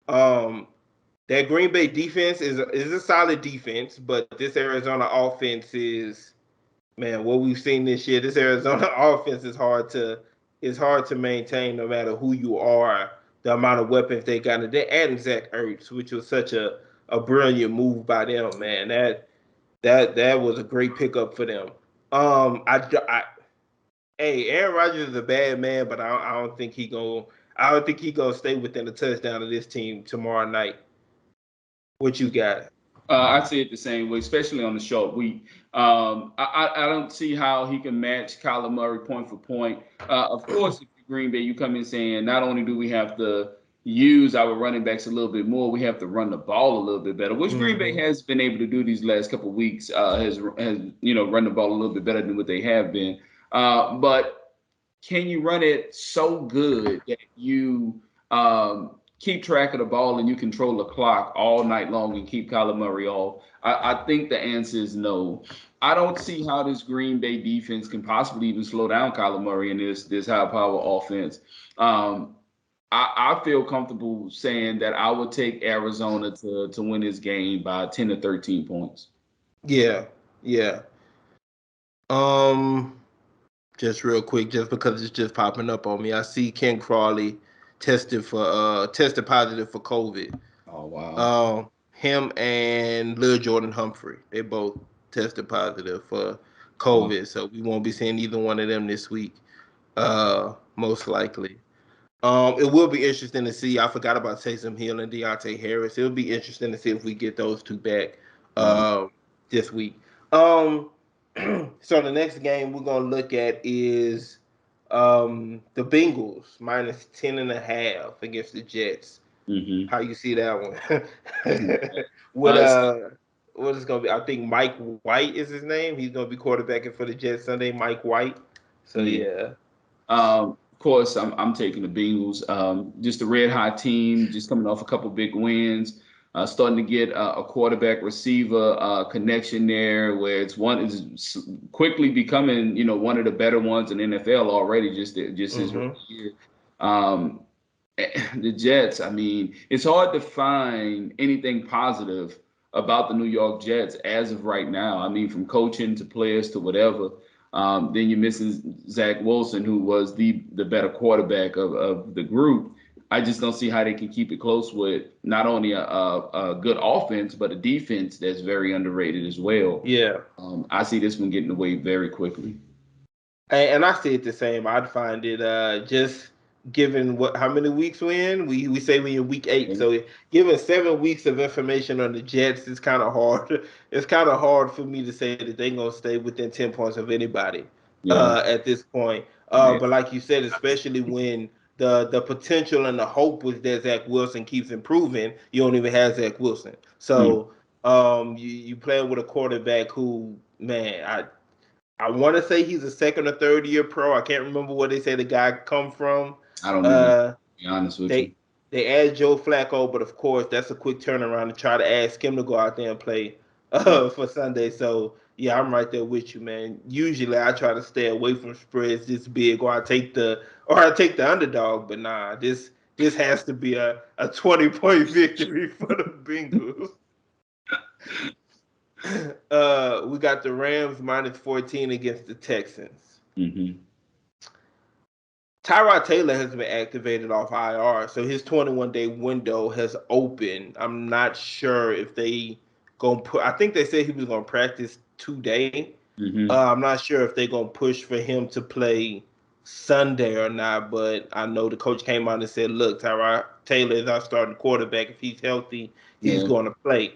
Um, that Green Bay defense is a solid defense, but this Arizona offense is, man, what we've seen this year. This Arizona offense is hard to maintain no matter who you are. The amount of weapons they got, and they're adding Zach Ertz, which was such a brilliant move by them, man. That was a great pickup for them. Hey, Aaron Rodgers is a bad man, but I don't think he gonna stay within a touchdown of this team tomorrow night. What you got? I see it the same way, especially on the short week. I don't see how he can match Kyler Murray point for point. Of course, if you're Green Bay, you come in saying not only do we have to use our running backs a little bit more, we have to run the ball a little bit better, which Green Bay has been able to do these last couple of weeks. Has run the ball a little bit better than what they have been. But can you run it so good that you keep track of the ball and you control the clock all night long and keep Kyler Murray off? I think the answer is no. I don't see how this Green Bay defense can possibly even slow down Kyler Murray in this high power offense. I feel comfortable saying that I would take Arizona to win this game by 10 to 13 points. Yeah, yeah. Um, just real quick, just because it's just popping up on me, I see Ken Crawley tested positive for COVID. Oh wow. Him and Lil Jordan Humphrey, they both tested positive for Wow. COVID, so we won't be seeing either one of them this week. Most likely. It will be interesting to see. I forgot about Taysom Hill and Deontay Harris. It'll be interesting to see if we get those two back Right. this week. Um, so the next game we're gonna look at is the Bengals minus 10.5 against the Jets. Mm-hmm. How you see that one? what Uh, what is gonna be? I think Mike White is his name. He's gonna be quarterbacking for the Jets Sunday. Mike White. So yeah. yeah. Of course, I'm taking the Bengals. Just a red hot team, just coming off a couple big wins. Starting to get a quarterback receiver connection there, where it's one is quickly becoming one of the better ones in NFL already. Just his rookie year. The Jets. I mean, it's hard to find anything positive about the New York Jets as of right now. I mean, from coaching to players to whatever. Then you're missing Zach Wilson, who was the better quarterback of the group. I just don't see how they can keep it close with not only a good offense, but a defense that's very underrated as well. Yeah. I see this one getting away very quickly. And I see it the same. I'd find it just given how many weeks we're in. We say we're in week 8, so given 7 weeks of information on the Jets, it's kind of hard. It's kind of hard for me to say that they're gonna stay within 10 points of anybody Yeah. at this point. Yeah. But like you said, especially when the potential and the hope was that Zach Wilson keeps improving, you don't even have Zach Wilson. So you playing with a quarterback who, man, I want to say he's a second or third year pro. I can't remember where they say the guy come from. I don't even know, to be honest with you. They added Joe Flacco, but of course that's a quick turnaround to try to ask him to go out there and play for Sunday. So yeah, I'm right there with you, man. Usually I try to stay away from spreads this big, or I take the underdog. But nah, this has to be a 20-point victory for the Bengals. We got the Rams minus 14 against the Texans. Mm-hmm. Tyrod Taylor has been activated off IR, so his 21-day window has opened. I'm not sure if they gonna put. I think they said he was gonna practice today. Mm-hmm. I'm not sure if they're gonna push for him to play Sunday or not. But I know the coach came out and said, "Look, Tyrod Taylor is our starting quarterback. If he's healthy, he's going to play."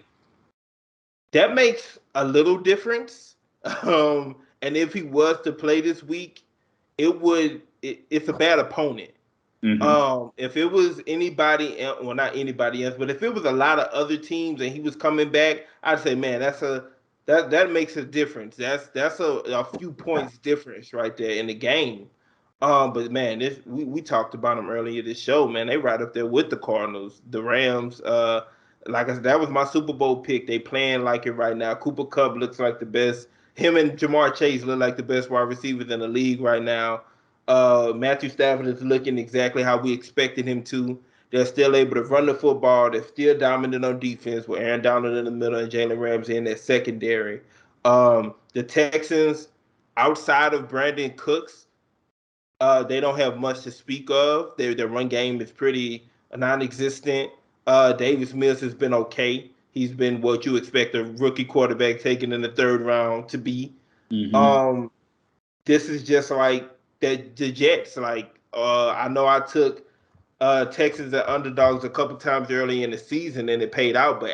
That makes a little difference. And if he was to play this week, it's a bad opponent. Mm-hmm. If it was anybody else, well, not anybody else, but if it was a lot of other teams and he was coming back, I'd say, man, that makes a difference. That's a few points difference right there in the game. But man, we talked about them earlier this show, man. They right up there with the Cardinals, the Rams. Like I said, that was my Super Bowl pick. They playing like it right now. Cooper Kupp looks like the best. Him and Jamar Chase look like the best wide receivers in the league right now. Matthew Stafford is looking exactly how we expected him to. They're still able to run the football. They're still dominant on defense with Aaron Donald in the middle and Jalen Ramsey in that secondary. The Texans, outside of Brandon Cooks, they don't have much to speak of. Their run game is pretty non-existent. Davis Mills has been okay. He's been what you expect a rookie quarterback taken in the third round to be. Mm-hmm. This is just like the Jets. Like I know I took Texans and underdogs a couple times early in the season and it paid out. But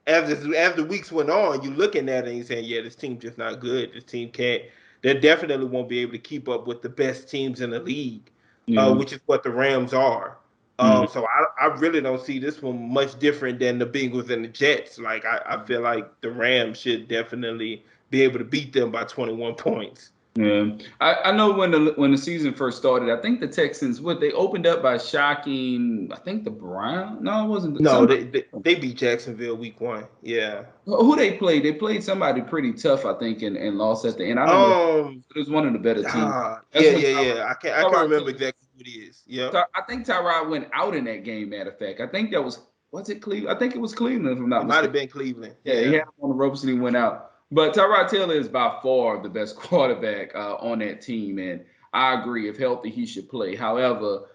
as the weeks went on, you looking at it and you saying, yeah, this team just not good. This team can't. They definitely won't be able to keep up with the best teams in the league, Yeah. which is what the Rams are. Mm-hmm. So I really don't see this one much different than the Bengals and the Jets. Like I feel like the Rams should definitely be able to beat them by 21 points. Yeah, I know when the season first started, I think the Texans they opened up by shocking. I think the Browns. No, it wasn't. No, they beat Jacksonville week 1. Yeah. Who they played? They played somebody pretty tough, I think, and lost at the end. I don't know. It was one of the better teams. Yeah. I can remember exactly who it is. Yeah. I think Tyrod went out in that game. Matter of fact, I think that was it Cleveland? I think it was Cleveland, if I'm not It mistaken. might have been Cleveland. Yeah, he had him on the ropes and he went out. But Tyrod Taylor is by far the best quarterback on that team, and I agree. If healthy, he should play. However,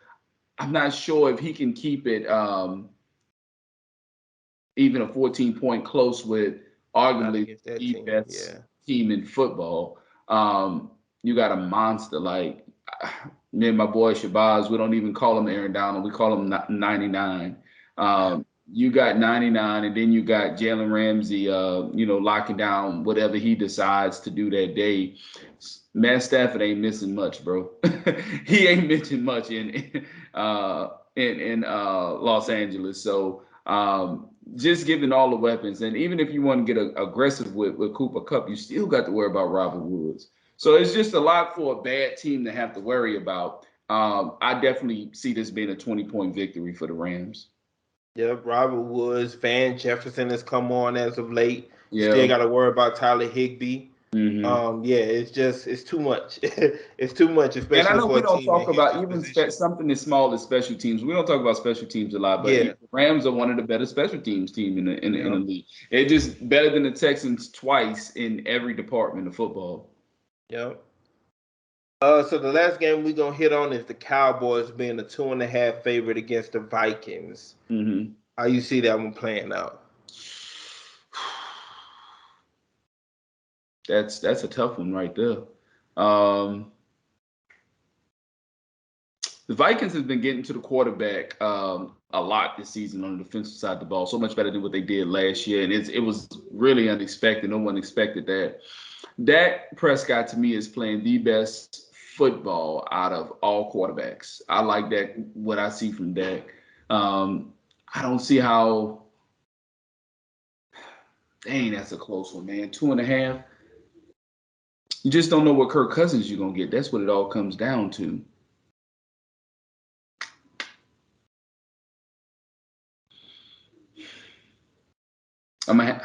I'm not sure if he can keep it even a 14-point close with arguably the best team in football. You got a monster like me and my boy Shabazz. We don't even call him Aaron Donald. We call him 99. You got 99, and then you got Jalen Ramsey, locking down whatever he decides to do that day. Matt Stafford ain't missing much, bro. He ain't missing much in Los Angeles. So just giving all the weapons, and even if you want to get aggressive with Cooper Kupp, you still got to worry about Robert Woods. So it's just a lot for a bad team to have to worry about. I definitely see this being a 20-point victory for the Rams. Yeah, Robert Woods, Van Jefferson has come on as of late. Yeah. Still got to worry about Tyler Higbee. Mm-hmm. It's too much. It's too much, especially. And I know for we a don't team talk about even something as small as special teams. We don't talk about special teams a lot, but the Rams are one of the better special teams team in the league. They're just better than the Texans twice in every department of football. Yep. So the last game we're gonna hit on is the Cowboys being a 2.5 favorite against the Vikings. Mm-hmm. How you see that one playing out? That's a tough one right there. The Vikings have been getting to the quarterback a lot this season on the defensive side of the ball, so much better than what they did last year, and it was really unexpected. No one expected that. Dak Prescott, to me, is playing the best football out of all quarterbacks. I like that, what I see from Dak. I don't see how. Dang, that's a close one, man. 2.5. You just don't know what Kirk Cousins you're going to get. That's what it all comes down to. I'm gonna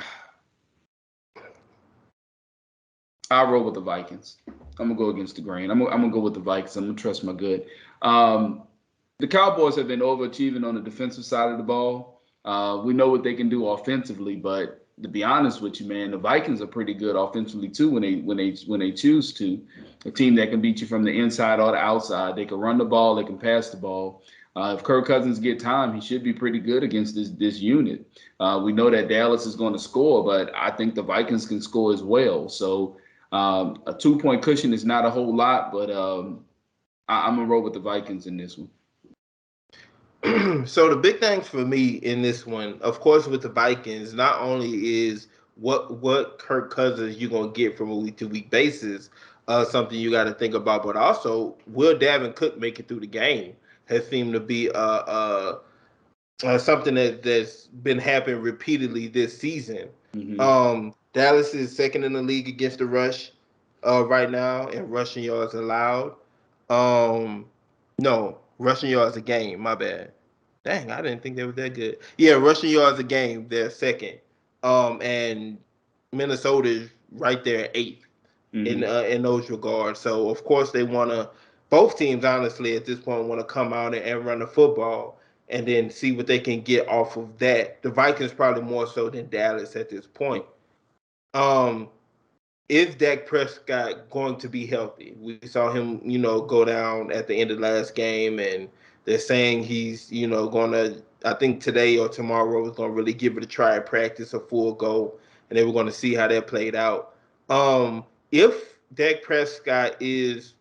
I'll roll with the Vikings. I'm gonna go against the grain. I'm gonna go with the Vikings. I'm gonna trust my gut. The Cowboys have been overachieving on the defensive side of the ball. We know what they can do offensively, but to be honest with you, man, the Vikings are pretty good offensively too when they choose to. A team that can beat you from the inside or the outside. They can run the ball. They can pass the ball. If Kirk Cousins get time, he should be pretty good against this unit. We know that Dallas is going to score, but I think the Vikings can score as well. So a 2-point cushion is not a whole lot, but I'm gonna roll with the Vikings in this one. So the big things for me in this one, of course, with the Vikings, not only is what Kirk Cousins you're gonna get from a week to week basis, something you got to think about, but also will Dalvin Cook make it through the game has seemed to be something that's been happening repeatedly this season. Mm-hmm. Dallas is second in the league against the rush right now, and rushing yards allowed. Um, no, rushing yards a game. My bad. Dang, I didn't think they were that good. Yeah, rushing yards a game. They're second. And Minnesota is right there at eighth in those regards. So of course they want to. Both teams, honestly, at this point, want to come out and run the football and then see what they can get off of that. The Vikings probably more so than Dallas at this point. Um, is Dak Prescott going to be healthy? We saw him, go down at the end of last game, and they're saying he's, going to. I think today or tomorrow is going to really give it a try at practice, a full go, and then we're going to see how that played out. If Dak Prescott is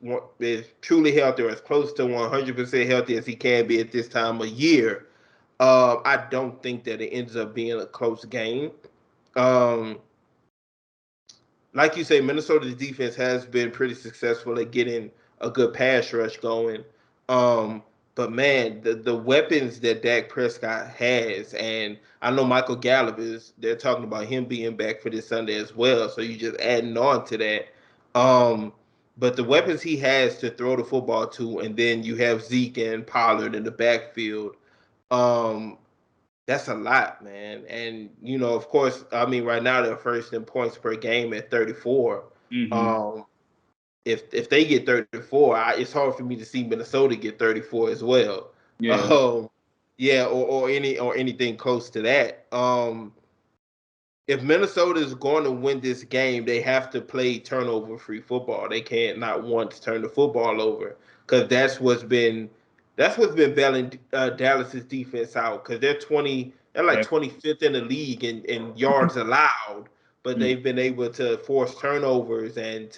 truly healthy or as close to 100% healthy as he can be at this time of year, I don't think that it ends up being a close game. Um, like you say, Minnesota's defense has been pretty successful at getting a good pass rush going. But man, the weapons that Dak Prescott has, and I know Michael Gallup they're talking about him being back for this Sunday as well. So you just adding on to that. But the weapons he has to throw the football to, and then you have Zeke and Pollard in the backfield. Um, that's a lot, man. And of course, I mean, right now they're first in points per game at 34. Mm-hmm. If they get 34, it's hard for me to see Minnesota get 34 as well. Yeah. Yeah, or anything close to that. If Minnesota is going to win this game, they have to play turnover-free football. They can't not once turn the football over because that's what's been bailing Dallas's defense out because they're like 25th in the league in yards allowed, but they've been able to force turnovers and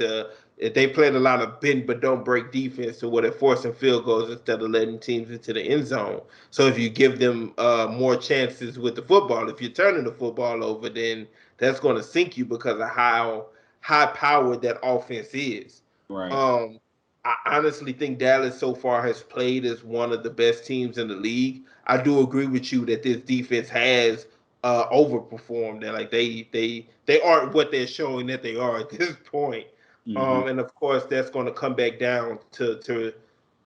they played a lot of bend but don't break defense to where they're forcing field goals instead of letting teams into the end zone. So if you give them more chances with the football, if you're turning the football over, then that's going to sink you because of how high powered that offense is. Right. I honestly think Dallas so far has played as one of the best teams in the league. I do agree with you that this defense has overperformed and like they aren't what they're showing that they are at this point. Mm-hmm. And of course that's going to come back down to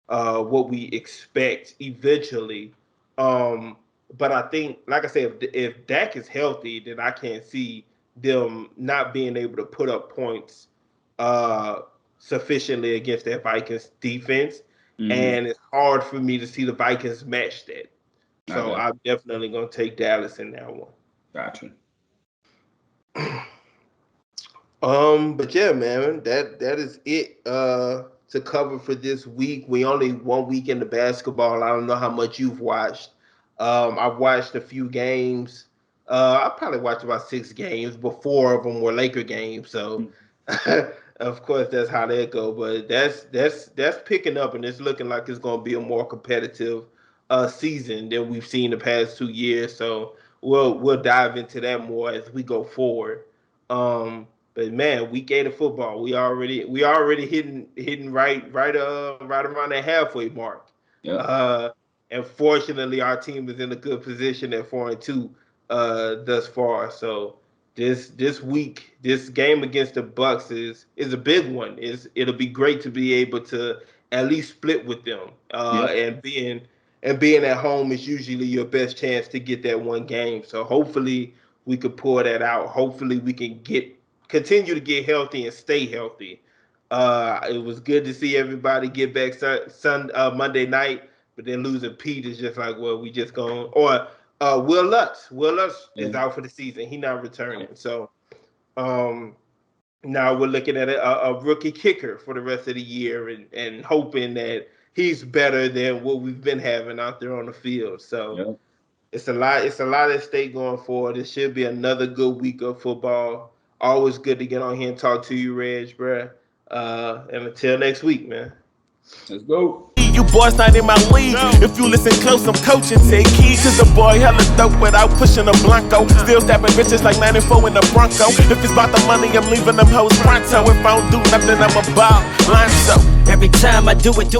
what we expect eventually. But I think, like I said, if Dak is healthy, then I can't see them not being able to put up points uh, sufficiently against that Vikings defense. Mm-hmm. And it's hard for me to see the Vikings match that. I So got I'm definitely going to take Dallas in that one. Gotcha. But yeah, man, that is it to cover for this week. We only 1 week into basketball. I don't know how much you've watched. I've watched a few games. I probably watched about 6 games, but 4 of them were Laker games. So of course that's how that go. But that's picking up and it's looking like it's gonna be a more competitive season than we've seen the past 2 years. So we'll dive into that more as we go forward. But man, week 8 of football, we already hitting right around the halfway mark. Yep. Uh, and fortunately, our team is in a good position at 4-2 thus far. So this week, this game against the Bucs is a big one. It'll be great to be able to at least split with them. Yep. And being at home is usually your best chance to get that one game. So hopefully we could pull that out. Hopefully we can continue to get healthy and stay healthy. It was good to see everybody get back Monday night, but then losing Pete is just like, well, we just going. Or Will Lutz is out for the season. He not returning. So now we're looking at a rookie kicker for the rest of the year and hoping that he's better than what we've been having out there on the field. So it's a lot at stake going forward. It should be another good week of football. Always good to get on here and talk to you, Reg, bruh. And until next week, man. Let's go. You boys not in my league. If you listen close, I'm coaching. Take heed, cause the boy hella dope without pushing a Blanco. Still stabbing bitches like 94 in the Bronco. If it's about the money, I'm leaving them hoes pronto. If I don't do nothing, I'm about line so. Every time I do it to